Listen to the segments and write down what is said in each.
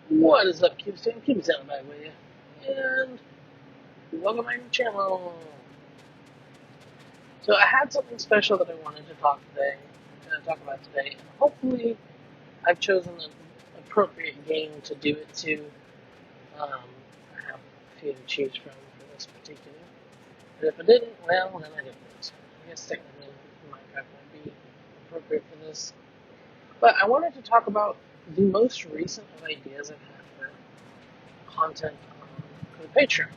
What is up, Cubes? Cubes out back with you, and welcome back to the channel. So I had something special that I wanted to talk about today. Hopefully, I've chosen an appropriate game to do it to. I have a few to choose from for this particular. But if I didn't, well, then I didn't. So I guess technically Minecraft might be appropriate for this. But I wanted to talk about the most recent of ideas I've had for content for the Patreon.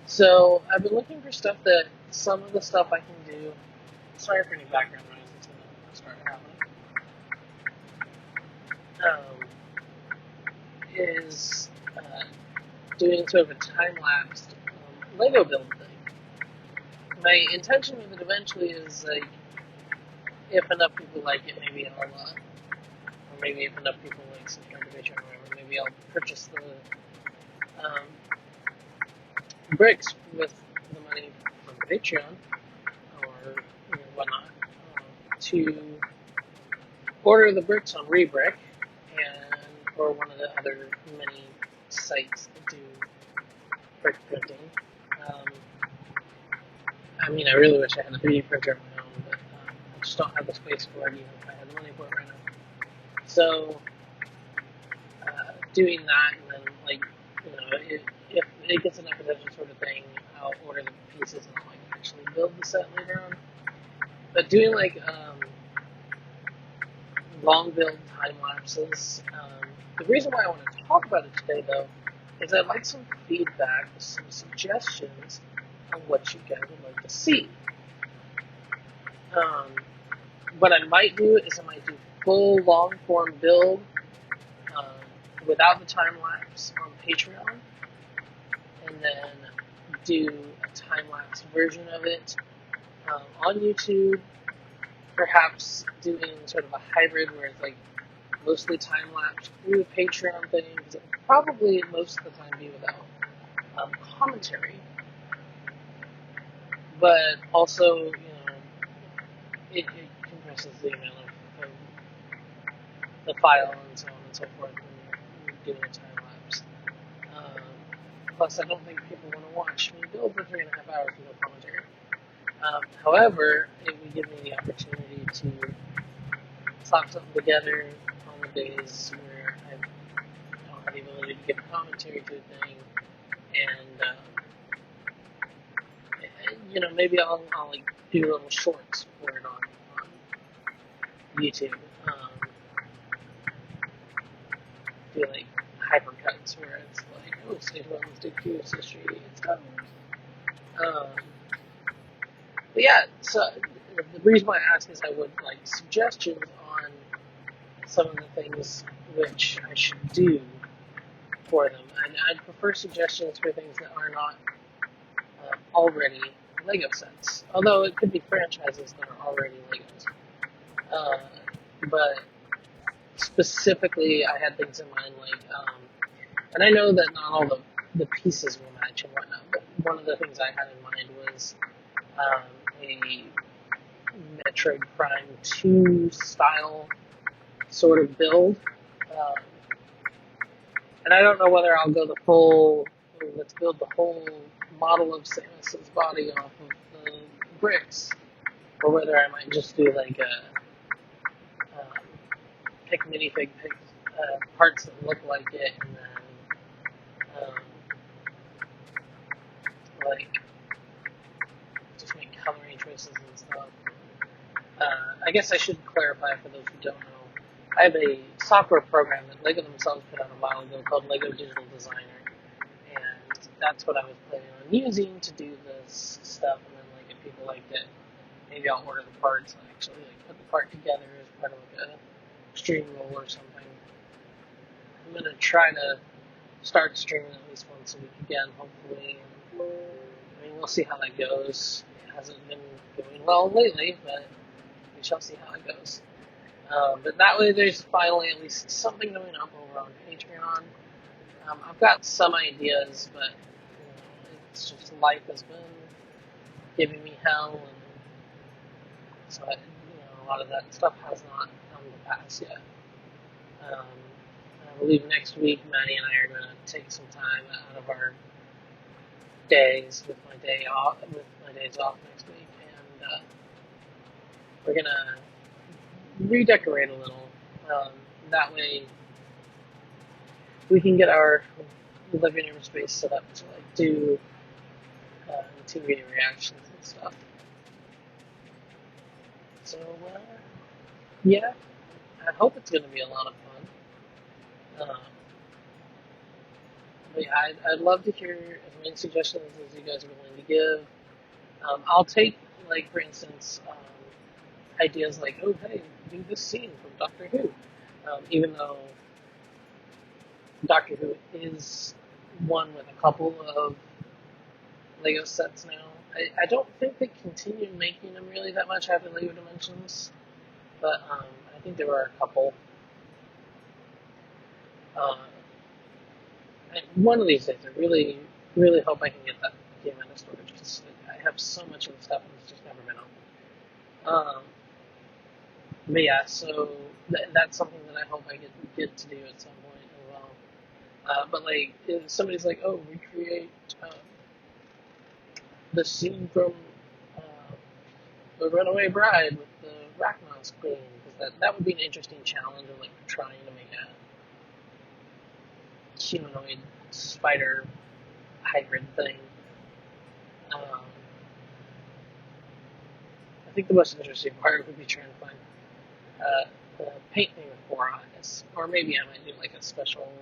So I've been looking for stuff that some of the stuff I can do. Sorry for any background noise that's going to start happening. Is doing sort of a time-lapsed Lego build thing. My intention with it eventually is like, if enough people like it, maybe I'll, or maybe if enough people like subscribe to Patreon or whatever, maybe I'll purchase the bricks with the money from Patreon or whatnot to order the bricks on Rebrick and or one of the other many sites that do brick printing. I mean, I really wish I had a 3D printer of my own, but I just don't have the space for it, even if I had the money for it right now. So, doing that, and then, like, if it gets enough attention sort of thing, I'll order the pieces and I'll, like, actually build the set later on. But doing, like, long build time lapses. The reason why I want to talk about it today, though, is I'd like some feedback, some suggestions on what you guys would like to see. What I might do is I might do full long form build without the time lapse on Patreon, and then do a time lapse version of it on YouTube. Perhaps doing sort of a hybrid where it's like mostly time lapse through the Patreon thing, because it will probably most of the time be without commentary. But also, it compresses the amount of the file and so on and so forth when you're doing a time lapse. Plus, I don't think people want to watch me build for 3.5 hours with no commentary. However, it would give me the opportunity to slap something together on the days where I don't have the ability to give commentary to a thing, and maybe I'll like do little shorts for it on YouTube. Do like hypercuts where it's like, oh, stage 1, let's do Q's history and stuff. But yeah, so the reason why I ask is I would like suggestions on some of the things which I should do for them. And I'd prefer suggestions for things that are not already Lego sets. Although it could be franchises that are already Legos. But specifically, I had things in mind like, and I know that not all the pieces will match and whatnot, but one of the things I had in mind was a Metroid Prime 2 style sort of build. And I don't know whether I'll go the full, let's build the whole model of Samus's body off of the bricks, or whether I might just do like pick minifig parts that look like it, and then like just make coloring choices and stuff. I guess I should clarify for those who don't know. I have a software program that Lego themselves put out a while ago called Lego Digital Designer, and that's what I was planning on using to do this stuff. And then, like, if people liked it, maybe I'll order the parts and actually like put the part together as part of like a stream roll or something. I'm gonna try to start streaming at least once a week again, hopefully. I mean, we'll see how that goes. It hasn't been going well lately, but we shall see how it goes. But that way there's finally at least something going up over on Patreon. I've got some ideas, but it's just life has been giving me hell, and so a lot of that stuff has not come to pass yet. I believe next week, Maddie and I are going to take some time out of our days with my days off next week, and we're going to redecorate a little. That way, we can get our living room space set up to like do TV reactions and stuff. So yeah, I hope it's going to be a lot of fun. But yeah, I'd love to hear as many suggestions as you guys are willing to give. I'll take, like, for instance, ideas like, oh, hey, do this scene from Doctor Who. Even though Doctor Who is one with a couple of Lego sets now. I don't think they continue making them really that much after Lego Dimensions, but I think there were a couple. One of these days, I really, really hope I can get that game out of storage. I have so much of the stuff and it's just never been open. But yeah, so that's something that I hope I get to do at some point as well. But like, if somebody's like, oh, recreate the scene from The Runaway Bride with the Rachnos Queen, because that would be an interesting challenge of like trying to make a humanoid spider hybrid thing. I think the most interesting part would be trying to find the paint thing with 4 eyes, or maybe I might do like a special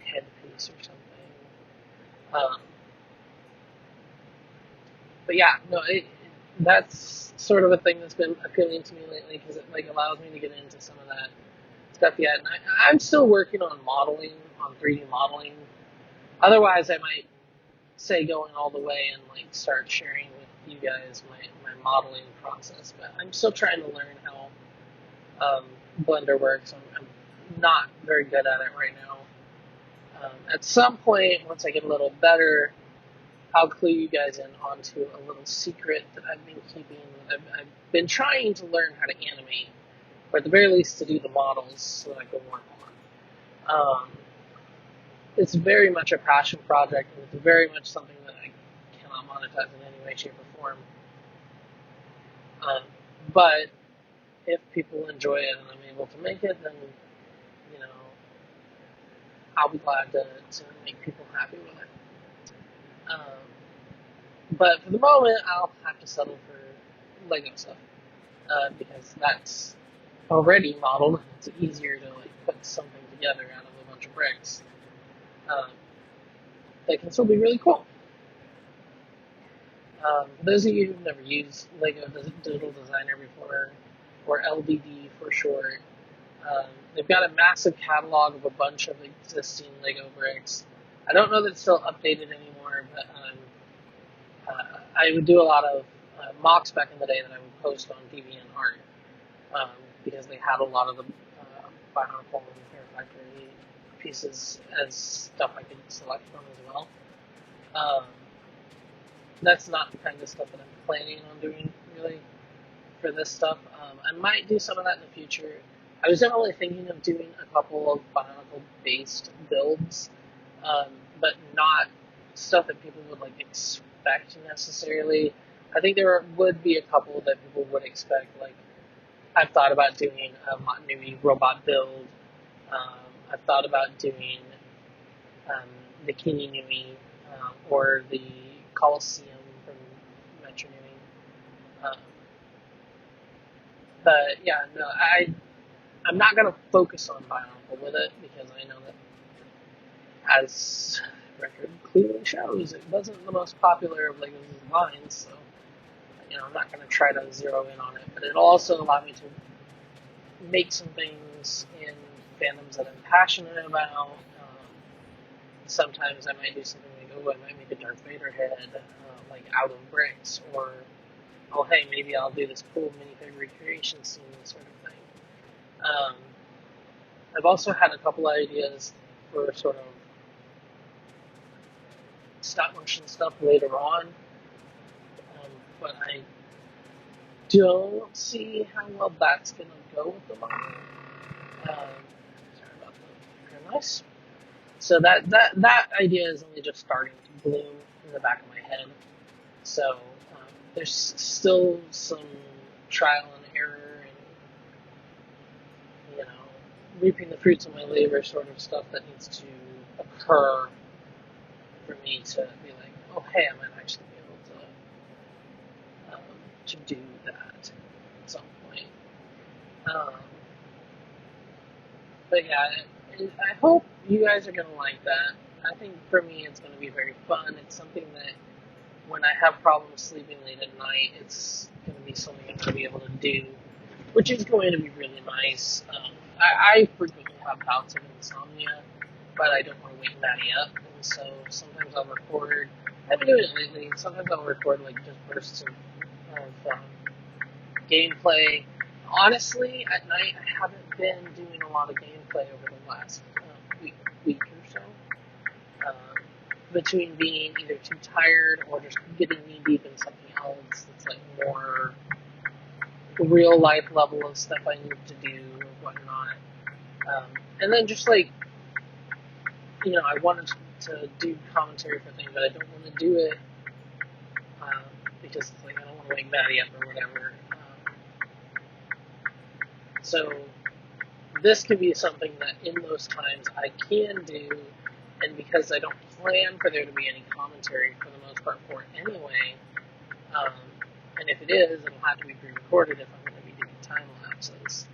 headpiece or something. But yeah, no, that's sort of a thing that's been appealing to me lately because it like allows me to get into some of that stuff yet. And I'm still working on modeling, on 3D modeling. Otherwise, I might say going all the way and like start sharing with you guys my modeling process. But I'm still trying to learn how Blender works. I'm not very good at it right now. At some point, once I get a little better, I'll clue you guys in onto a little secret that I've been keeping. I've been trying to learn how to animate, or at the very least to do the models so that I can work on. It's very much a passion project, and it's very much something that I cannot monetize in any way, shape, or form. But if people enjoy it and I'm able to make it, then, you know, I'll be glad to make people happy with it. But for the moment, I'll have to settle for Lego stuff, because that's already modeled. It's easier to like put something together out of a bunch of bricks. That can still be really cool. For those of you who've never used Lego Digital Designer before, or LDD for short, they've got a massive catalog of a bunch of existing Lego bricks. I don't know that it's still updated anymore, but I would do a lot of mocks back in the day that I would post on DeviantArt, because they had a lot of the Bionicle and Fair Factory pieces as stuff I could select from as well. That's not the kind of stuff that I'm planning on doing, really, for this stuff. I might do some of that in the future. I was definitely thinking of doing a couple of Bionicle-based builds, but not stuff that people would like expect necessarily. I think there would be a couple that people would expect. Like, I've thought about doing a Nui robot build. I've thought about doing the Kini Nui, or the Coliseum from Metro Nui. But yeah, no, I'm not going to focus on Bionicle with it because I know that, as record clearly shows, it wasn't the most popular of Lego's lines, so I'm not going to try to zero in on it. But it'll also allow me to make some things in fandoms that I'm passionate about. Sometimes I might do something like, I might make a Darth Vader head, like out of bricks, or hey, maybe I'll do this cool minifig recreation scene sort of thing. I've also had a couple ideas for sort of stop motion stuff later on, but I don't see how well that's going to go with the model. nice. So that idea is only just starting to bloom in the back of my head. So there's still some trial and error and, reaping the fruits of my labor sort of stuff that needs to occur for me to be like, oh, hey, I might actually be able to do that at some point. But yeah, I hope you guys are going to like that. I think for me it's going to be very fun. It's something that when I have problems sleeping late at night, it's going to be something I'm going to be able to do, which is going to be really nice. I frequently have bouts of insomnia, but I don't want to wake Maddie up, and so sometimes I'll record. I've been doing it lately. Sometimes I'll record like just bursts of gameplay. Honestly, at night I haven't been doing a lot of gameplay over the last week or so. Between being either too tired or just getting knee deep in something else that's like more real life level of stuff I need to do or whatnot. And then just like, I wanted to do commentary for things, but I don't want to do it because it's like I don't want to wake Maddie up or whatever. So this can be something that in those times I can do, and because I don't plan for there to be any commentary for the most part for it anyway, and if it is, it'll have to be pre-recorded if I'm going to be doing time lapses.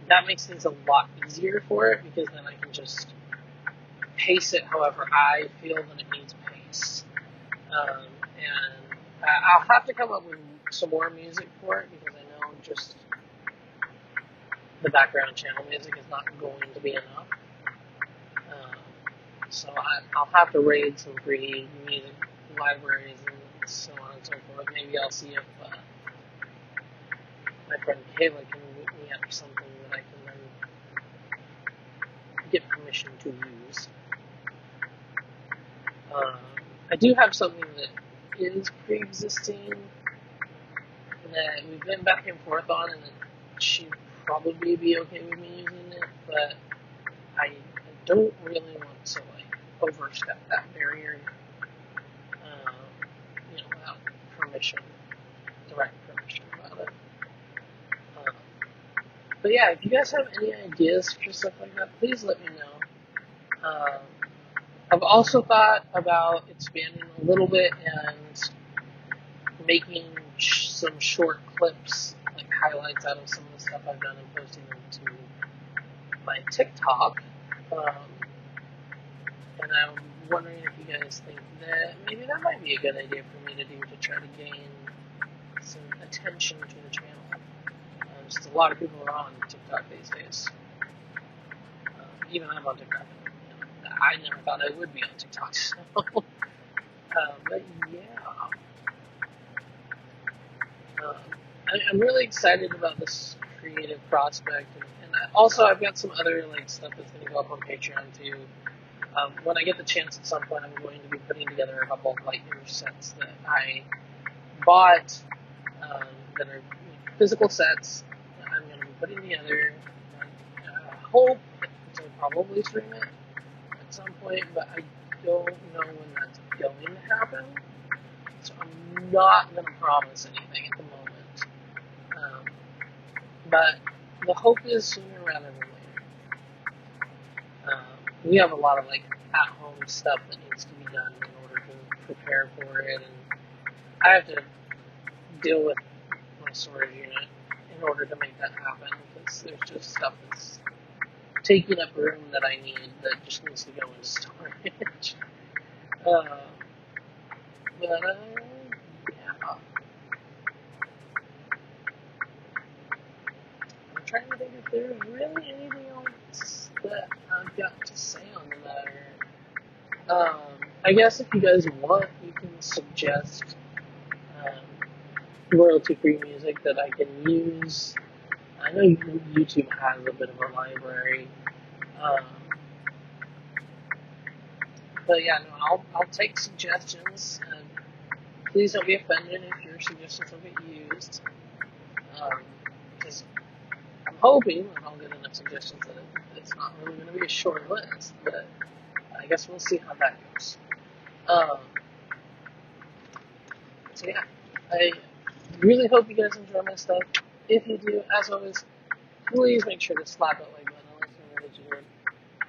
That makes things a lot easier for it, because then I can just pace it however I feel that it needs pace. And I'll have to come up with some more music for it, because I know just the background channel music is not going to be enough. So I'll have to raid some free music libraries and so on and so forth. Maybe I'll see if my friend Kayla can whip me up something that I can then get permission to use. I do have something that is pre-existing that we've been back and forth on, and she'd probably be okay with me using it, but I don't really want to overstep that barrier, without permission, direct permission about it. But yeah, if you guys have any ideas for stuff like that, please let me know. I've also thought about expanding a little bit and making some short clips, like highlights out of some of the stuff I've done and posting them to my TikTok. And I'm wondering if you guys think that maybe that might be a good idea for me to do to try to gain some attention to the channel. Just a lot of people are on TikTok these days. Even I'm on TikTok. I never thought I would be on TikTok, so. But yeah. I'm really excited about this creative prospect, and also I've got some other stuff that's going to go up on Patreon too. When I get the chance at some point, I'm going to be putting together a couple of Lightyear sets that I bought, that are physical sets that I'm going to be putting together. I hope to probably stream it at some point, but I don't know when that's going to happen, so I'm not going to promise anything at the moment. But the hope is sooner rather than later. We have a lot of at-home stuff that needs to be done in order to prepare for it, and I have to deal with my storage unit in order to make that happen, because there's just stuff that's taking up room that I need that just needs to go into storage. Yeah. I'm trying to think if there's really anything else that I've got to say on the matter. I guess if you guys want, you can suggest royalty-free music that I can use. I know YouTube has a bit of a library. But yeah, no, I'll take suggestions. Please don't be offended if your suggestions don't get used. Because I'm hoping, and I'll get enough suggestions that it's not really going to be a short list, but I guess we'll see how that goes. So yeah, I really hope you guys enjoy my stuff. If you do, as always, please make sure to slap that like button. Let me know that you heard.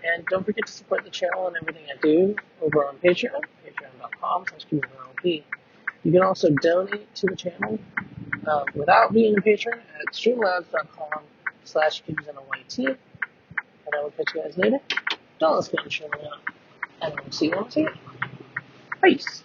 And don't forget to support the channel and everything I do over on Patreon, patreon.com/QZNLP. You can also donate to the channel without being a patron at streamlabs.com/QZNLYT. And I will catch you guys later. Don't let's go and show me out. And I will see you on the scene. Peace.